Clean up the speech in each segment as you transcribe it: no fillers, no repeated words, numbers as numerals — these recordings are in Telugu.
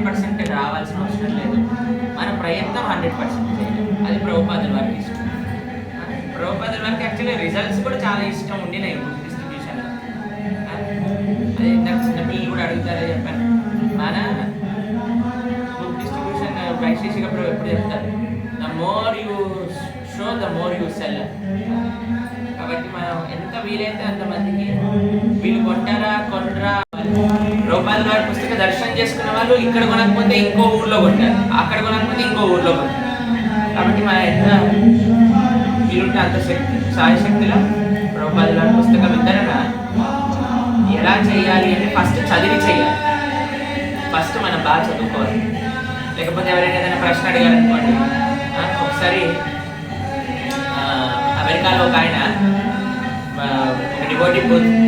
100% రావాల్సిన అవసరం లేదు. మన ప్రయత్నం 100% చేయాలి. అది ప్రభుపాదుల వారికి ఇష్టం. ప్రభుపాదుల వారికి యాక్చువల్లీ రిజల్ట్స్ కూడా చాలా ఇష్టం ఉండినాయి బుక్ డిస్ట్రిబ్యూషన్లో. అది నాకు చిన్నపిల్లలు కూడా అడుగుతారో చెప్పాను. మన బుక్ డిస్ట్రిబ్యూషన్ వైశేషిక ప్రభు ఎప్పుడు చెప్తారు, the more you show the more you cell. కాబట్టి మనం ఎంత వీలైతే అంతమందికి వీళ్ళు కొనరా రూపాయల వారి పుస్తక దర్శనం చేసుకున్న వాళ్ళు ఇక్కడ కొనకపోతే ఇంకో ఊర్లో కొట్టారు, అక్కడ కొనకపోతే ఇంకో ఊర్లో కొట్టారు. కాబట్టి మన ఎంత వీలుంటే అంత సాయశక్తిలో రూపాయల వారి పుస్తక వితరణ ఎలా చేయాలి అంటే ఫస్ట్ చదివి చేయాలి. ఫస్ట్ మనం బాగా చదువుకోవాలి. లేకపోతే ఎవరైనా ఏదైనా ప్రశ్న అడిగారనుకోండి, ఒకసారి అమెరికాలో ఒక ఆయన ఒక డివోటీ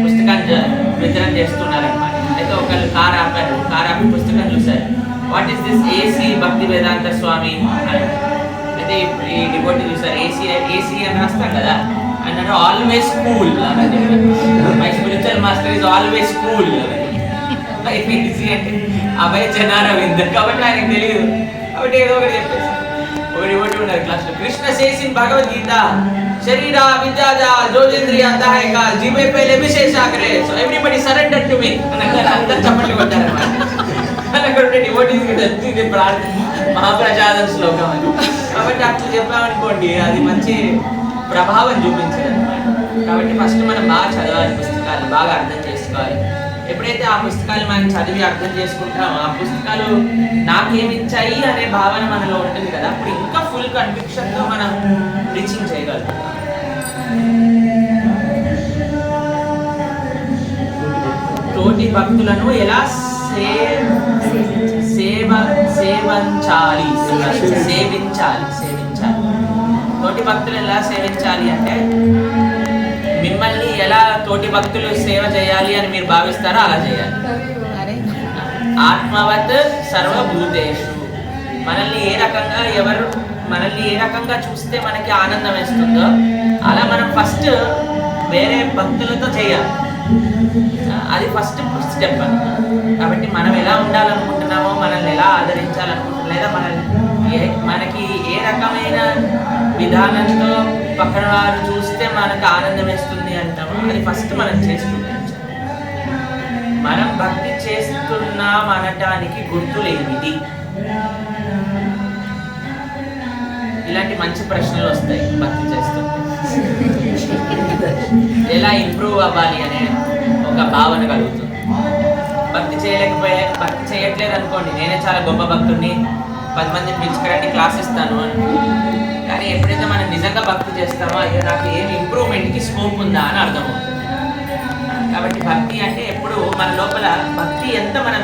పుస్తకాన్ని వితరణ చేస్తున్నారనమాట. అయితే ఒకళ్ళు కార్ ఆపి పుస్తకం చూశారు. వాట్ ఈస్ దిస్ ఏసీ భక్తి వేదాంత స్వామి అని. అయితే ఈ డివోటీ చూసారు, ఏసీ అని రాస్తాం కదా అన్నారు. ఆల్వేస్ కూల్ అన్నది. My spiritual master is always cool. AC అంటే అభయ జనారవింద్ కాబట్టి ఆయనకు తెలియదు. కాబట్టి ఏదో ఒకటి చెప్పేసి ఒక డివోటీ ఉన్నారు క్లాస్లో, కృష్ణ సేస్ ఇన్ భగవద్గీత शरीरा विद्याजा जोजेंद्रिया दायका जीवे पहले विशेष आग्रे so everybody surrender to me अंदर चपटी కొట్టారన్నమాట. అక్కడ డివోటీస్ కి ఇది మహాప్రసాదం శ్లోకం అని. కాబట్టి అట్లా చెప్పామనుకోండి అది మంచి ప్రభావం చూపించదు అన్నమాట. కాబట్టి ఫస్ట్ మనం బాగా చదవాలి, పుస్తకాలు బాగా అర్థం చేసుకోవాలి. ఎప్పుడైతే ఆ పుస్తకాలు మనం చదివి అర్థం చేసుకుంటామో ఆ పుస్తకాలు నాకేమిచ్చాయి అనే భావన మనలో ఉంటుంది కదా, అప్పుడు ఇంకా ఫుల్ కన్విక్షన్తో మనం రీచింగ్ చేయగలుగుతాం. తోటి భక్తులను ఎలా సేవించాలి. తోటి భక్తులు ఎలా సేవించాలి అంటే మిమ్మల్ని ఎలా తోటి భక్తులు సేవ చేయాలి అని మీరు భావిస్తారో అలా చేయాలి. ఆత్మవత్ సర్వభూతేషు. మనల్ని ఏ రకంగా చూస్తే మనకి ఆనందం వేస్తుందో అలా మనం ఫస్ట్ వేరే భక్తులతో చేయాలి. అది ఫస్ట్ స్టెప్ అన్నమాట. కాబట్టి మనం ఎలా ఉండాలనుకుంటున్నామో, మనల్ని ఎలా ఆదరించాలనుకుంటున్నాం, లేదా మనకి ఏ రకమైన విధానంతో పక్కన వారు చూస్తే మనకు ఆనందం వేస్తుంది అంటామో అది ఫస్ట్ మనం చేసుకుంటాం. మనం భక్తి చేస్తున్నాం అనటానికి గుర్తులేమిటి? ఇలాంటి మంచి ప్రశ్నలు వస్తాయి. భక్తి చేస్తుంటే ఎలా ఇంప్రూవ్ అవ్వాలి అనే ఒక భావన కలుగుతుంది. భక్తి చేయట్లేదు అనుకోండి, నేనే చాలా గొప్ప భక్తుడిని, 10 మందిని పిలుచుకోవడానికి క్లాస్ ఇస్తాను అని. కానీ ఎప్పుడైతే మనం నిజంగా భక్తి చేస్తామో అయ్యో నాకు ఏమి ఇంప్రూవ్మెంట్కి స్కోప్ ఉందా అని అర్థమవుతుంది. కాబట్టి భక్తి అంటే ఎప్పుడు మన లోపల మనం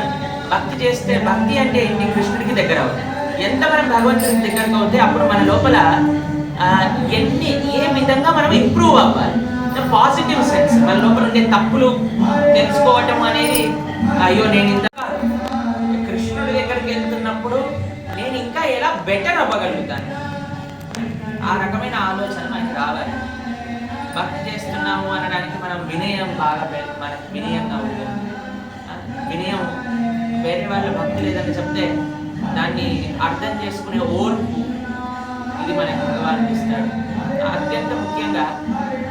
భక్తి చేస్తే, భక్తి అంటే ఏంటి? కృష్ణుడికి దగ్గర అవుతుంది. ఎంత మనం భగవంతుడికి దగ్గరకు అవుతే అప్పుడు మన లోపల ఏ విధంగా మనం ఇంప్రూవ్ అవ్వాలి, పాజిటివ్ సెన్స్. మన లోపల ఉండే తప్పులు తెలుసుకోవటం అనేది, అయ్యో నేను ఇంత కృష్ణుడి దగ్గరికి వెళ్తున్నప్పుడు నేను ఇంకా ఎలా బెటర్ అవ్వగలుగుతాను, ఆ రకమైన ఆలోచన మనకి రావాలి. భక్తి చేస్తున్నాము అనడానికి మనం వినయం మనకు వినయంగా ఉంటుంది. వినయం వేరే వాళ్ళ భక్తి లేదని చెప్తే దాన్ని అర్థం చేసుకునే ఓర్పు, ఇది మనకి భగవానుడు ఇస్తాడు. అత్యంత ముఖ్యంగా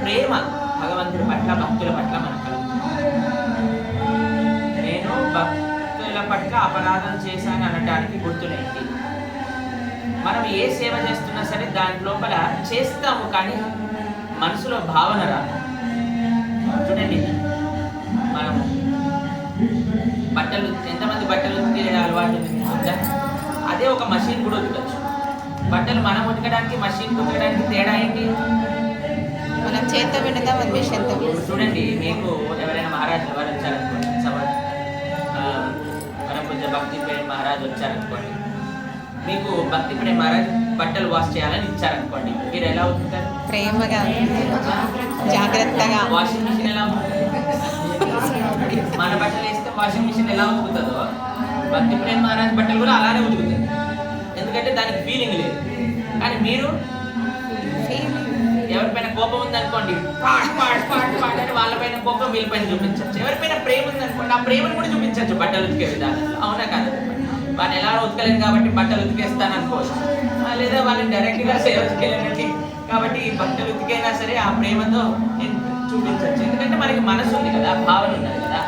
ప్రేమ భగవంతుడి పట్ల, భక్తుల పట్ల మనకు కలుగుతుంది. నేను భక్తుల పట్ల అపరాధం చేశాను అనడానికి గుర్తులేంటి? మనం ఏ సేవ చేస్తున్నా సరే దాని లోపల చేస్తాము, కానీ మనసులో భావన రాదు. చూడండి, మనము ఎంతమంది బట్టలు ఉతికే అలవాటు ఉందా? అదే ఒక మషిన్ కూడా ఉతకచ్చు. బట్టలు మనం ఉతకడానికి మషిన్ ఉతకడానికి తేడా ఏంటి? మనం చేత్తో పిండుతాం, అది మిషన్తో. చూడండి, మీకు ఎవరైనా మహారాజు ఎవరు వచ్చారనుకోండి, మనం కొంచెం భక్తి ప్రేమ మహారాజు వచ్చారనుకోండి, మీకు భక్తి ప్రేమ మహారాజు బట్టలు వాష్ చేయాలని ఇచ్చారనుకోండి, మీరు ఎలా ఉతుకుతారు? ప్రేమగా, జాగ్రత్తగా. వాషింగ్ మిషన్ ఎలా ఉంటుంది? మన బట్టలు వేస్తే వాషింగ్ మిషన్ ఎలా ఉతుకుతుందో భక్తి ప్రేమ మహారాజు బట్టలు కూడా అలానే ఉతుకుతాయి. ఎందుకంటే దానికి ఫీలింగ్ లేదు. కానీ మీరు ఎవరిపైన కోపం ఉందనుకోండి, అని వాళ్ళపైన కోపం వీళ్ళపైన చూపించవచ్చు. ఎవరిపైన ప్రేమ ఉందనుకోండి, ఆ ప్రేమను కూడా చూపించవచ్చు బట్టలు ఉతికే విధానంలో. అవునా కాదు? వాళ్ళని ఎలా ఉతకలేదు కాబట్టి బట్టలు ఉతికేస్తాను అనుకోవచ్చు, లేదా వాళ్ళని డైరెక్ట్గా సేవకి వెళ్ళనండి కాబట్టి ఈ బట్టలు ఉతికైనా సరే ఆ ప్రేమతో నేను చూపించవచ్చు. ఎందుకంటే మనకి మనసు ఉంది కదా, భావన ఉన్నది కదా.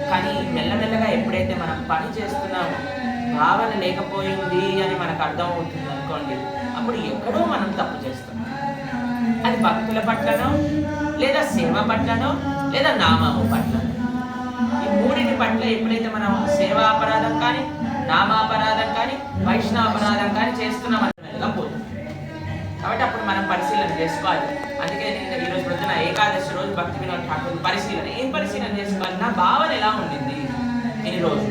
కానీ మెల్లమెల్లగా ఎప్పుడైతే మనం పని చేస్తున్నామో భావన లేకపోయింది అని మనకు అర్థం అవుతుంది అనుకోండి, అప్పుడు ఎక్కడో మనం తప్పు చేస్తున్నాం. అది భక్తుల పట్లనో, లేదా సేవ పట్లనో, లేదా నామము పట్లనో. ఈ మూడింటి పట్ల ఎప్పుడైతే మనం సేవా అపరాధం కానీ, నామాపరాధం కానీ, వైష్ణవాపరాధం కానీ చేస్తున్నాం మెల్లగా పోతుంది. కాబట్టి అప్పుడు మనం పరిశీలన చేసుకోవాలి. అందుకే నేను ఈరోజు పొద్దున ఏకాదశి రోజు భక్తి వినోద్ ఠాకూర్ పరిశీలన, ఏం పరిశీలన చేసుకోవాలి, నా భావన ఎలా ఉండింది ఈ రోజు,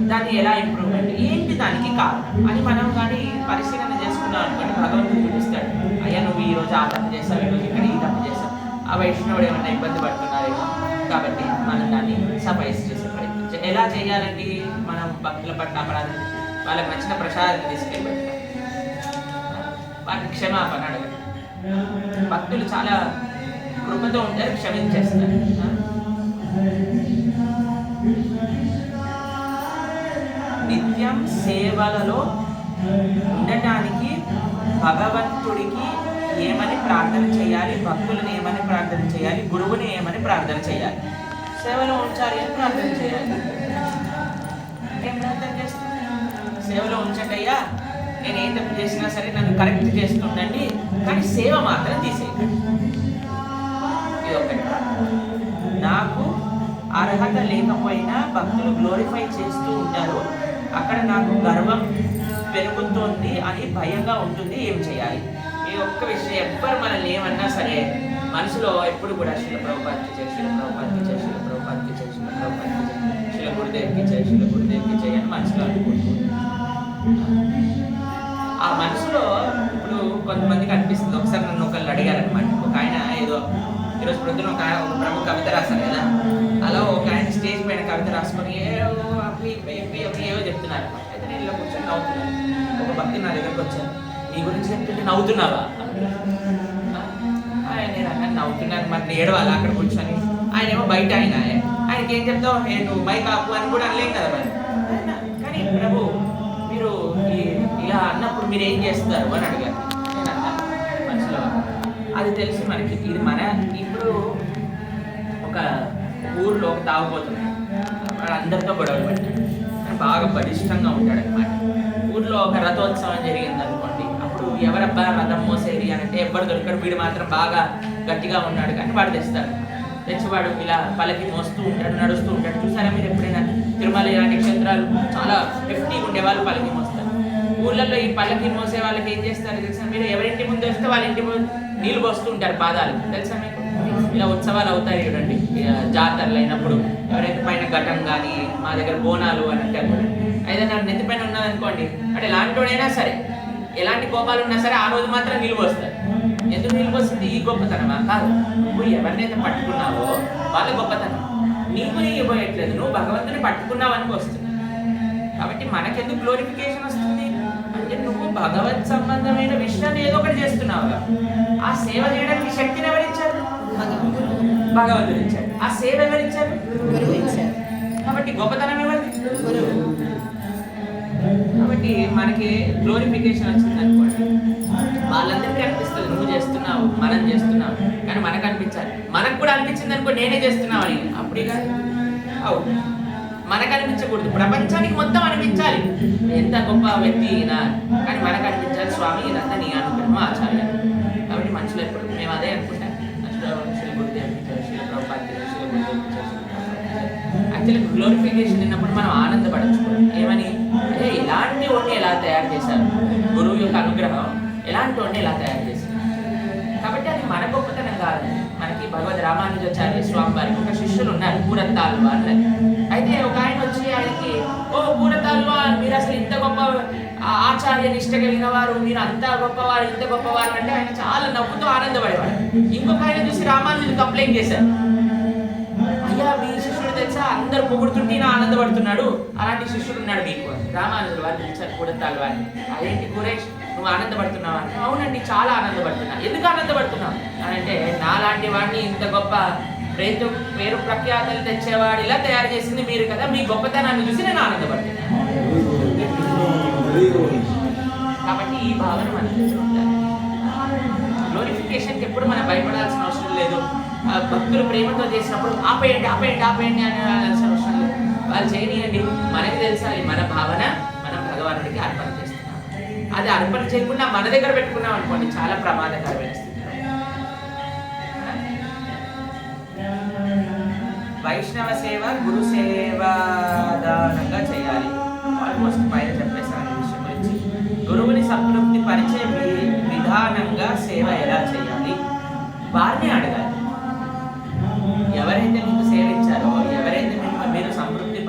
దాన్ని ఎలా ఇంప్రూవ్మెంట్, ఏంటి దానికి కారణం అని మనం కానీ పరిశీలన చేసుకున్నాం అనుకోండి, భగవంతుడు చూపిస్తాడు, అయ్యా నువ్వు ఈ రోజు ఆ తప్పు చేస్తావు, ఈరోజు ఇక్కడ ఈ తప్పు చేస్తావు, ఆ వైష్ణవుడు ఏమన్నా ఇబ్బంది పడుతున్నారేమో, కాబట్టి మనం దాన్ని సఫైస్ చేసే ప్రయత్నం ఎలా చేయాలండి. మనం భక్తుల పట్ల అపరాధం, వాళ్ళకి నచ్చిన ప్రసాదం తీసుకెళ్ళి పెట్టాలి, వారికి క్షమాపణ అడగండి. భక్తులు చాలా కృపతో ఉంటారు, క్షమించేస్తారు. నిత్యం సేవలలో ఉండటానికి భగవంతుడికి ఏమని ప్రార్థన చేయాలి, భక్తులను ఏమని ప్రార్థన చేయాలి, గురువుని ఏమని ప్రార్థన చేయాలి, సేవలో ఉంచాలి అని ప్రార్థన చేయాలి. ఏం ప్రార్థన చేస్తుంది, సేవలో ఉంచటయ్యా, నేను ఏం తప్పు చేసినా సరే నన్ను కరెక్ట్ చేస్తుండండి, కానీ సేవ మాత్రం తీసేయకండి. ఇది ఒకటి. నాకు అర్హత లేకపోయినా భక్తులు గ్లోరిఫై చేస్తూ ఉంటారు, అక్కడ నాకు గర్వం పెరుగుతోంది అని భయంగా ఉంటుంది, ఏం చేయాలి. ఈ ఒక్క విషయం ఎవ్వరు మనల్ని ఏమన్నా సరే మనసులో ఎప్పుడు కూడా శిల ప్రభుపాద్కి చేయి, శిల ప్రభుపాద్కి చేయి, శిల ప్రభుపాద్కి చేయి, శిల ప్రభుపాద్కి చేయి, శిల గురుదేవ్కి చేయి, శిల గురుదేవ్కి చేయి అని మనసులో అనుకుంటుంది. ఆ మనసులో ఇప్పుడు కొంతమందికి అనిపిస్తుంది. ఒకసారి నన్ను ఒకళ్ళు అడిగారనమాట, ఒక ఆయన ఏదో ఈరోజు ప్రొద్దున ఒక ప్రముఖ కవిత రాశారు కదా, అలా ఒక ఆయన స్టేజ్ పైన కవిత రాసుకొని ఏవో చెప్తున్నారు. అయితే నేను ఇలా కూర్చొని నవ్వుతున్నాను. ఒక భక్తి నా దగ్గరకు వచ్చాను, నీ గురించి చెప్తుంటే నవ్వుతున్నావా, నేను అన్న నవ్వుతున్నాను, మరి ఏడవాలి అక్కడ కూర్చొని. ఆయన ఏమో బయట ఆయనకి ఏం చెప్తావు, నువ్వు మైక్ ఆపు అని కూడా అనలేం కదా మరి. కానీ ప్రభు మీరు ఇలా అన్నప్పుడు మీరు ఏం చేస్తారు అని అడిగారు. నేను అన్నాను మనసులో, అది తెలిసి మనకి ఇది మన ఇప్పుడు ఒక ఊర్లో ఒక తాగుపోతుంది, వాడు అందరితో గొడవలు పట్టాడు, బాగా బలిష్టంగా ఉంటాడు అనమాట. ఊర్లో ఒక రథోత్సవం జరిగింది అనుకోండి, అప్పుడు ఎవరబ్బా రథం మోసేది అని అంటే ఎవ్వరు దొరికాడు, వీడు మాత్రం బాగా గట్టిగా ఉన్నాడు కానీ వాడు తెస్తాడు. తెచ్చివాడు ఇలా పల్లకి మోస్తూ ఉంటాడు, నడుస్తూ ఉంటాడు. చూసారా మీరు ఎప్పుడైనా తిరుమల ఇలాంటి క్షేత్రాలు చాలా ఫిఫ్టీగా ఉండేవాళ్ళు పల్లకి మోస్తారు. ఊళ్ళల్లో ఈ పల్లకి మోసే వాళ్ళకి ఏం చేస్తారు తెలుసా మీరు, ఎవరింటి ముందు వస్తే వాళ్ళ ఇంటి ముందు నీళ్ళు పోస్తూ ఉంటారు పాదాలు, తెలుసా మీకు. ఇలా ఉత్సవాలు అవుతాయి చూడండి, జాతరలు అయినప్పుడు ఎవరైతే పైన ఘటం కానీ మా దగ్గర బోనాలు అని అంటారు కూడా, అయితే నా నెత్తి పైన ఉన్నదనుకోండి, అంటే ఎలాంటి వాడైనా సరే ఎలాంటి కోపాలు ఉన్నా సరే ఆ రోజు మాత్రం నీళ్ళు పోస్తారు. ఎందుకు నీళ్ళు పోస్తుంది, ఈ గొప్పతనమా కాదు, నువ్వు ఎవరినైతే పట్టుకున్నావో వాళ్ళ గొప్పతనం, నీకు నీకు పోయట్లేదు, నువ్వు భగవంతుని పట్టుకున్నావు అని వస్తుంది. కాబట్టి మనకెందుకు గ్లోరిఫికేషన్ వస్తుంది అంటే నువ్వు భగవత్ సంబంధమైన విషయాన్ని ఏదో ఒకటి చేస్తున్నావు. ఆ సేవ చేయడానికి శక్తిని ఎవరిచ్చారు, భగవంతుడు ఇచ్చాడు. ఆ సేవ ఎవరిచ్చారు, గురువు ఇచ్చారు. కాబట్టి గొప్పతనం ఎవరిది, గురువు. కాబట్టి మనకి గ్లోరిఫికేషన్ వచ్చింది అనుకోండి, వాళ్ళందరికీ అనిపిస్తుంది నువ్వు చేస్తున్నావు, మనం చేస్తున్నావు, కానీ మనకు అనిపించాలి. మనకు కూడా అనిపించింది అనుకో నేనే చేస్తున్నావు అని, అప్పుడే కాదు అవును మనకు అనిపించకూడదు, ప్రపంచానికి మొత్తం అనిపించాలి ఎంత గొప్ప వ్యక్తి ఈయన, కానీ మనకు అనిపించాలి స్వామి ఇదంతా నీ అనుగ్రహం ఆచార్య. కాబట్టి మనుషులు ఎప్పుడు మేము అదే అనుకుంటాం, యాక్చువల్లీ గ్లోరిఫికేషన్ విన్నప్పుడు మనం ఆనందపడచ్చు. ఏమని అంటే ఎలాంటి వాడిని ఎలా తయారు చేశారు, గురువు యొక్క అనుగ్రహం ఎలాంటి వాడిని ఎలా తయారు చేశారు. కాబట్టి అది మన గొప్పతనం కాదు. మనకి భగవద్ రామానుజాచార్య స్వామి వారికి ఒక శిష్యులు ఉన్నారు, పూరత్తాల్వా అన్నది. అయితే ఒక ఆయన వచ్చి ఆయనకి, ఓ పూరత్తాల్వా మీరు అసలు ఇంత గొప్ప ఆచార్య నిష్ట కలిగిన వారు, మీరు అంత గొప్పవారు, ఇంత గొప్పవారు అంటే ఆయన చాలా నవ్వుతూ ఆనందపడేవాడు. ఇంకొక ఆయన చూసి రామానుజుడు కంప్లైంట్ చేశారు, అయ్యా మీ శిష్యుడు తెలుసా అందరు పొగుడుతుంటే ఆనందపడుతున్నాడు, అలాంటి శిష్యుడు ఉన్నాడు మీకు. రామానుజుడు వారు పిలిచారు పూరత్తాల్వా అని. అదేంటి కురేష్ నువ్వు ఆనందపడుతున్నావా? అవునండి చాలా ఆనందపడుతున్నా. ఎందుకు ఆనందపడుతున్నావు అని అంటే నాలాంటి వాడిని ఇంత గొప్ప పేరు ప్రఖ్యాతలు తెచ్చేవాడిలా తయారు చేసింది మీరు కదా, మీ గొప్పతనాన్ని చూసి నేను ఆనందపడుతున్నాను. భావన మన దగ్గర ఉండాలి. గ్లోరిఫికేషన్కి ఎప్పుడు మనం భయపడాల్సిన అవసరం లేదు. భక్తులు ప్రేమతో చేసినప్పుడు ఆపేయండి ఆపేయండి ఆపేయండి అని అనాల్సిన అవసరం లేదు. వాళ్ళు చేయనియండి. మనకి తెలుసాలి మన భావన మనం భగవానుడికి అర్పణ చేస్తున్నాం. అది అర్పణ చేయకుండా మన దగ్గర పెట్టుకున్నాం అనుకోండి, చాలా ప్రమాదకరమైన స్థితి. వైష్ణవ సేవ గురు సేవాదానంగా చేయాలి. ఆల్మోస్ట్ పైన చెప్పేసాను ఈ విషయం గురించి. గురువుని సంతృప్తి పరిచే విధానంగా సేవ ఎలా చేయాలి వారిని అడగాలి. ఎవరైతే మీకు సేవ ఇచ్చారో, ఎవరైతే మీరు సంతృప్తి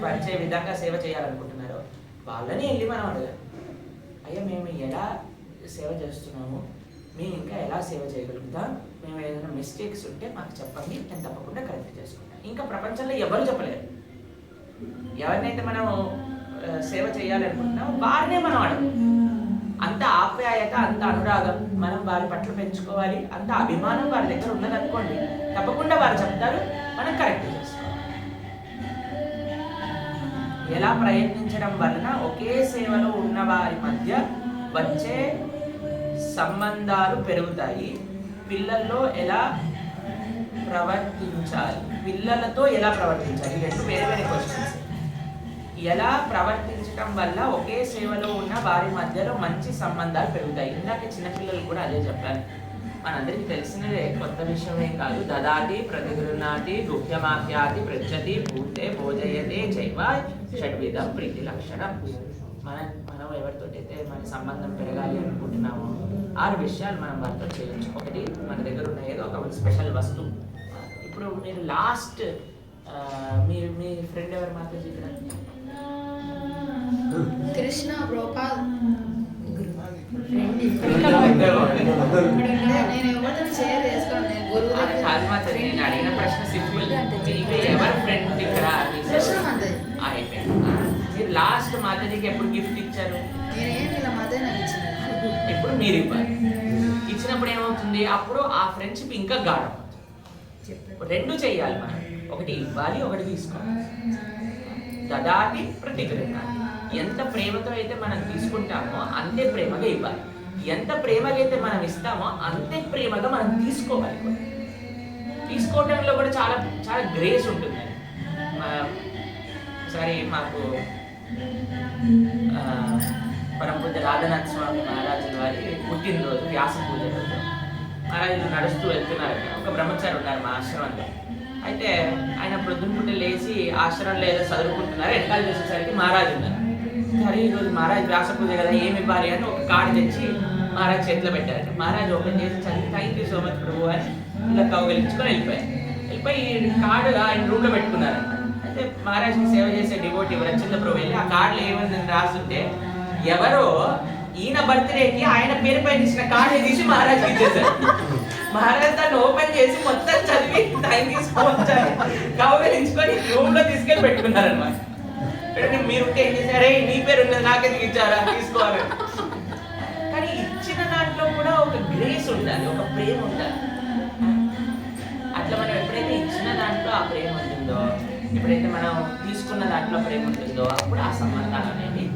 పరిచే విధంగా సేవ చేయాలనుకుంటున్నారో వాళ్ళని వెళ్ళి మనం అడగాలి. అయ్యా మేము ఎలా సేవ చేస్తున్నాము, మేము ఇంకా ఎలా సేవ చేయగలుగుతాం, మేము ఏదైనా మిస్టేక్స్ ఉంటే మాకు చెప్పండి, నేను తప్పకుండా కరెక్ట్ చేసుకుంటాను. ఇంకా ప్రపంచంలో ఎవరు చెప్పలేరు. ఎవరినైతే మనం సేవ చేయాలనుకుంటున్నామో వారినే మనం అడగాలి. అంత ఆప్యాయత, అంత అనురాగం మనం వారి పట్ల పెంచుకోవాలి. అంత అభిమానం వారి దగ్గర ఉన్నదనుకోండి, తప్పకుండా వారు చెప్తారు, మనం కరెక్ట్ చేసుకోవాలి. ఎలా ప్రయత్నించడం వలన ఒకే సేవలో ఉన్న వారి మధ్య వచ్చే సంబంధాలు పెరుగుతాయి. పిల్లల్లో ఎలా ప్రవర్తించాలి, పిల్లలతో ఎలా ప్రవర్తించాలి, రెండు వేరే వేరే క్వశ్చన్స్. ఎలా ప్రవర్తించడం వల్ల ఒకే సేవలో ఉన్న వారి మధ్యలో మంచి సంబంధాలు పెరుగుతాయి. ఇందాక చిన్నపిల్లలు కూడా అదే చెప్పారు. మనందరికీ తెలిసినదే, కొత్త విషయమే కాదు. దదాతి ప్రతిగృహ్ణాతి గుహ్యమాఖ్యాతి పృచ్చతి భూతే భోజయతే చైవ షడ్విధం ప్రీతి లక్షణం. మనం ఎవరితోటైతే మన సంబంధం పెరగాలి అనుకుంటున్నామో 6 విషయాలు మనం వారితో చేయొచ్చు. ఒకటి, మన దగ్గర ఉన్న ఏదో ఒక స్పెషల్ వస్తువు. ఇప్పుడు మీరు లాస్ట్ మీ ఫ్రెండ్ ఎవరు మాత్రం ఇక్కడ? కృష్ణ ప్రోపాల్ నేను అడిగిన ప్రశ్న సింపుల్. ఎవరు ఫ్రెండ్ ఇక్కడ? మీరు లాస్ట్ మాధవికి ఎప్పుడు గిఫ్ట్ ఇచ్చారు? ఇప్పుడు మీరు ఇవ్వాలి. ఇచ్చినప్పుడు ఏమవుతుంది, అప్పుడు ఆ ఫ్రెండ్షిప్ ఇంకా గాఢం. రెండు చెయ్యాలి మనం, ఒకటి ఇవ్వాలి, ఒకటి తీసుకోవాలి. దదాతి ప్రతిగృహ్ణాతి. ఎంత ప్రేమతో అయితే మనం తీసుకుంటామో అంతే ప్రేమగా ఇవ్వాలి. ఎంత ప్రేమగా అయితే మనం ఇస్తామో అంతే ప్రేమగా మనం తీసుకోవాలి. తీసుకోవడంలో కూడా చాలా చాలా గ్రేస్ ఉంటుంది. ఒకసారి మాకు పరమపూజ రాధానాథ స్వామి మహారాజుల వారి పుట్టినరోజు, వ్యాస పూజ రోజు. మహారాజులు నడుస్తూ వెళ్తున్నారు. ఒక బ్రహ్మచారి ఉన్నారు మా ఆశ్రమంలో. అయితే ఆయన ప్రొద్దున లేచి ఆశ్రమంలో ఏదో చదువుకుంటున్నారు. వెనకాల చూసేసరికి మహారాజు ఉన్నారు. సరే ఈరోజు మహారాజు వ్యాస పూజ కదా, ఏమి ఇవ్వాలి అని ఒక కార్డు తెచ్చి మహారాజు చేతిలో పెట్టారు. మహారాజు ఓపెన్ చేసి చదివి థ్యాంక్ యూ సో మచ్ ప్రభు అని ఇలా కౌగలించుకొని వెళ్ళిపోయి ఈ కార్డు ఆయన రూమ్లో పెట్టుకున్నారు. అయితే మహారాజుని సేవ చేసే డివోటీ రచింద్ర ప్రభు వెళ్ళి ఆ కార్డులో ఏమని రాస్తుంటే, ఎవరో ఈయన బర్త్డేకి ఆయన పేరు పైన ఇచ్చిన కార్డు తీసి మహారాజుకి ఇచ్చేసారు. మహారాజు దాన్ని ఓపెన్ చేసి మొత్తం చదివి థ్యాంక్ యూ సో మచ్ అని కౌగలించుకొని రూమ్లో తీసుకెళ్ళి పెట్టుకున్నారనమాట. మీరు ఏం చేశారే, నీ పేరు ఉన్నది నాకెందుకు ఇచ్చారా, తీసుకోవాలి. కానీ ఇచ్చిన దాంట్లో కూడా ఒక గ్రేస్ ఉండాలి, ఒక ప్రేమ ఉండాలి. అట్లా మనం ఎప్పుడైతే ఇచ్చిన దాంట్లో ఆ ప్రేమ ఉంటుందో, ఎప్పుడైతే మనం తీసుకున్న దాంట్లో ప్రేమ ఉంటుందో, అప్పుడు ఆ సంబంధాలు అనేది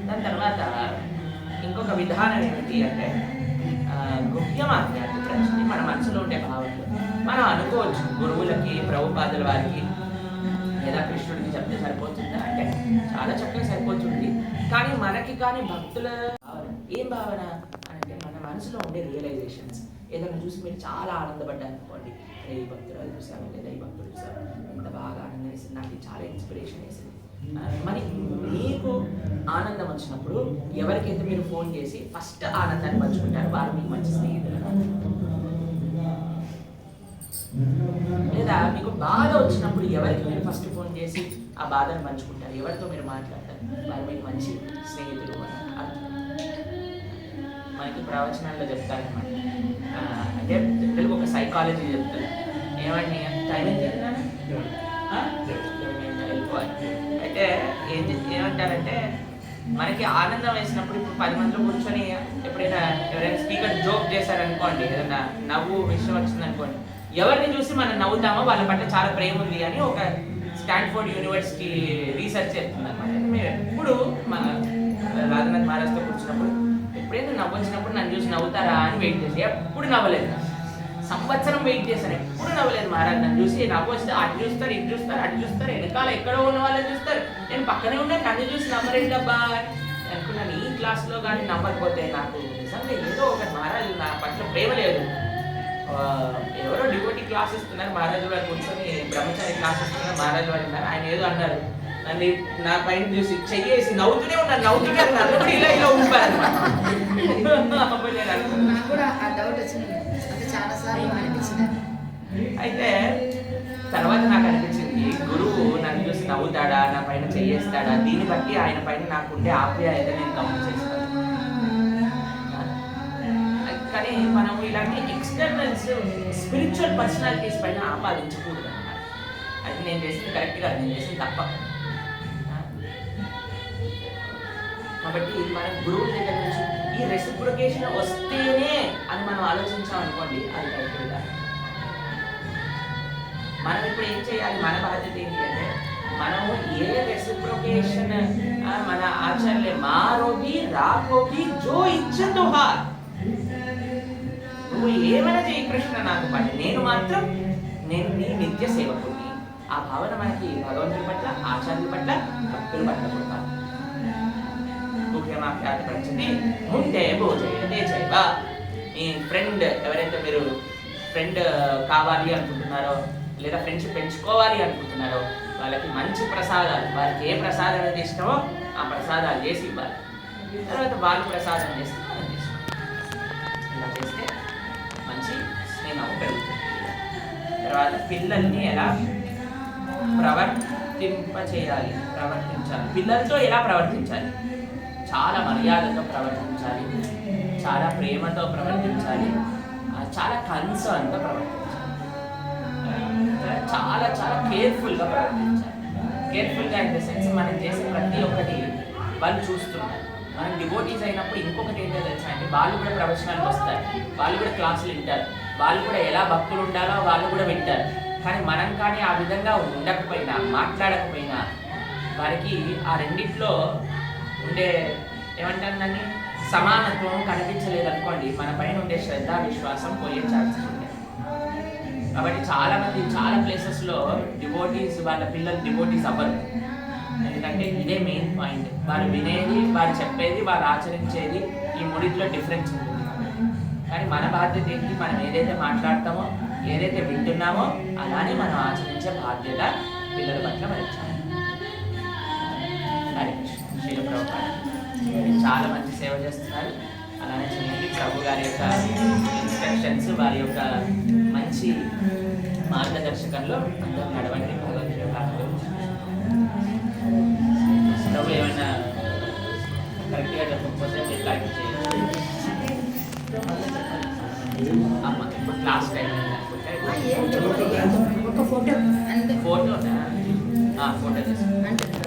దాని తర్వాత ఇంకొక విధానం ఏమిటి అంటే గుహ్యమాఖ్యాతి ప్రశ్న. మన మనసులో ఉండే భావనలు మనం అనుకోవచ్చు, గురువులకి ప్రభుపాదుల వారికి లేదా కృష్ణుడికి చెప్తే సరిపోతుందా అంటే చాలా చక్కగా సరిపోతుంది. కానీ మనకి కానీ భక్తుల భావన ఏం భావన అంటే మన మనసులో ఉండే రియలైజేషన్స్. ఏదైనా చూసి మీరు చాలా ఆనందపడ్డారు అనుకోండి, ఈ భక్తురాలు చూసాము లేదా ఈ భక్తులు చూసాము, ఎంత బాగా ఆనందం వేసింది, నాకు చాలా ఇన్స్పిరేషన్ వేసింది. మరి మీకు ఆనందం వచ్చినప్పుడు ఎవరికైతే మీరు ఫోన్ చేసి ఫస్ట్ ఆనందాన్ని పంచుకుంటారు, వారు మీకు మంచి స్నేహితులు. లేదా మీకు బాధ వచ్చినప్పుడు ఎవరికి మీరు ఫస్ట్ ఫోన్ చేసి ఆ బాధను పంచుకుంటారు, ఎవరితో మీరు మాట్లాడతారు, వారు మీకు మంచి స్నేహితులు అని అర్థం. మనకి ప్రవచనాల్లో చెప్తారనమాట. అంటే తెలుగు ఒక సైకాలజీ చెప్తారు. ఏమండి టైం ఏం చెప్తున్నాను వెళ్ళిపోవాలి. అయితే ఏమంటారంటే మనకి ఆనందం వేసినప్పుడు ఇప్పుడు 10 మందిలో కూర్చొని ఎప్పుడైనా ఎవరైనా స్పీకర్ జోక్ చేశారనుకోండి, ఏదైనా నవ్వు విషయం వచ్చిందనుకోండి, ఎవరిని చూసి మనం నవ్వుతామో వాళ్ళ పట్ల చాలా ప్రేమ ఉంది అని ఒక స్టాన్ఫోర్డ్ యూనివర్సిటీ రీసెర్చ్ చెప్తుంది అనమాట. మేము ఎప్పుడు మన రాధానాథ్ మహారాజ్తో కూర్చున్నప్పుడు ఎప్పుడైనా నవ్వు వచ్చినప్పుడు నన్ను చూసి నవ్వుతారా అని వెయిట్ చేసి ఎప్పుడు నవ్వలేదు. సంవత్సరం వెయిట్ చేశాను, ఎప్పుడు నవ్వలేదు మహారాజ్. నన్ను చూసి నవ్వు వస్తే అటు చూస్తారు, ఇటు చూస్తారు, అటు చూస్తారు, వెనకాల ఎక్కడో ఉన్న వాళ్ళని చూస్తారు, నేను పక్కనే ఉన్నాను, నన్ను చూసి నమ్మరేంటబ్బా అనుకున్నాను. ఈ క్లాస్లో కానీ నమ్మకపోతే నాకు నిజంగా ఏదో ఒకటి మహారాజు నా పట్ల ప్రేమ లేదు. ఎవరో డివోటీ క్లాస్ ఇస్తున్నారు, మహారాజు వారు కూర్చొని బ్రహ్మచారి క్లాస్ ఇస్తున్నారు, మహారాజు వారు ఉన్నారు. ఆయన ఏదో అన్నారు, నన్ను నా పైన చూసి చెయ్యేసి నవ్వుతూనే ఉన్నాను, నవ్వుతూనే నన్ను కూడా ఇలా ఇలా ఊపారు. నాకు కూడా ఆ డౌట్ వచ్చింది, అంటే చాలా సార్లు అనిపించింది. అయితే తర్వాత నాకు అనిపించింది, గురువు నన్ను చూసి నవ్వుతాడా, నా పైన చెయ్యేస్తాడా, దీన్ని బట్టి ఆయన పైన నాకు ఉండే ఆప్యాయత నేను గమనించేస్తాను. కానీ మనం ఇలాంటి ఎక్స్టర్నల్స్ స్పిరిచువల్ పర్సనాలిటీస్ పైన ఆపాదించకూడదు అన్నమాట. అది నేను చేసింది కరెక్ట్ కాదు, నేను చేసింది తప్ప. కాబట్టి మనం గురువుల దగ్గర నుంచి ఈ రెసిప్రొకేషన్ వస్తేనే అని మనం ఆలోచించామనుకోండి, అది కరెక్ట్ కదా. మనం ఇప్పుడు ఏం చేయాలి, మన బాధ్యత ఏంటి అంటే మనము ఏ రెసిప్రొకేషన్ మన ఆచార్య మారోగి రాకోగి జో ఇచ్చతో హార్, నువ్వు ఏమైనా చేయి కృష్ణ నాకు పని, నేను మాత్రం నేను నీ నిత్య సేవకుని. ఆ భావన మనకి భగవంతుడి పట్ల, ఆచార్యుల పట్ల, భక్తుల పట్ల పుట్టాలి. ముఖ్యమాఖ్యాతి ప్రచతి ముందే భోజయతే చైవ. మీ ఫ్రెండ్ ఎవరైతే మీరు ఫ్రెండ్ కావాలి అనుకుంటున్నారో లేదా ఫ్రెండ్షిప్ పెంచుకోవాలి అనుకుంటున్నారో వాళ్ళకి మంచి ప్రసాదాలు, వారికి ఏ ప్రసాదం అయితే ఇష్టమో ఆ ప్రసాదాలు చేసి ఇవ్వాలి. తర్వాత వాళ్ళు ప్రసాదం చేస్తే మనం చేసుకోవాలి. ఇలా చేస్తే మంచి స్నేహం పెరుగుతుంది. తర్వాత పిల్లల్ని ఎలా ప్రవర్తించాలి, పిల్లలతో ఎలా ప్రవర్తించాలి, చాలా మర్యాదతో ప్రవర్తించాలి, చాలా ప్రేమతో ప్రవర్తించాలి, చాలా కన్సర్న్తో ప్రవర్తించాలి, చాలా చాలా కేర్ఫుల్గా ప్రవర్తించాలి. కేర్ఫుల్గా ఇన్ ద సెన్స్ మనం చేసే ప్రతి ఒక్కటి వాళ్ళు చూస్తున్నారు. మనం డివోటీస్ అయినప్పుడు ఇంకొకటి ఏంటో తెలుసా అంటే వాళ్ళు కూడా ప్రవచనాలకు వస్తారు, వాళ్ళు కూడా క్లాసులు వింటారు, వాళ్ళు కూడా ఎలా భక్తులు ఉండాలో వాళ్ళు కూడా వింటారు. కానీ మనం కానీ ఆ విధంగా ఉండకపోయినా, మాట్లాడకపోయినా వారికి ఆ రెండిట్లో ఉండే ఏమంటారు దాన్ని సమానత్వం కనిపించలేదు అనుకోండి, మన పైన ఉండే శ్రద్ధ విశ్వాసం పోయే ఛాన్సెస్ ఉంటాయి. కాబట్టి చాలా మంది చాలా ప్లేసెస్లో డివోటీస్ వాళ్ళ పిల్లలు డివోటీస్ అవ్వరు. ఎందుకంటే ఇదే మెయిన్ పాయింట్, వారు వినేది, వారు చెప్పేది, వారు ఆచరించేది, ఈ మూడిట్లో డిఫరెన్స్ ఉంటుంది. కానీ మన బాధ్యత ఏంటి, మనం ఏదైతే మాట్లాడతామో, ఏదైతే వింటున్నామో అలానే మనం ఆచరించే బాధ్యత పిల్లల పట్ల వహించాలి. హరే కృష్ణ. శ్రీల ప్రభుపాద చాలా మంచి సేవ చేస్తున్నారు. అలానే చేయండి. ప్రభు గారి యొక్క ఇన్స్ట్రక్షన్స్, వారి యొక్క మంచి మార్గదర్శకంలో అందరూ నడవండి. భగవంతుడి యొక్క ప్రభు ఏమైనా కరెక్ట్గా చెప్పకపోతే మీరు కరెక్ట్ చేయండి. అమ్మ ఇప్పుడు క్లాస్ టైం ఒక ఫోటో ఫోటో తీసుకోండి.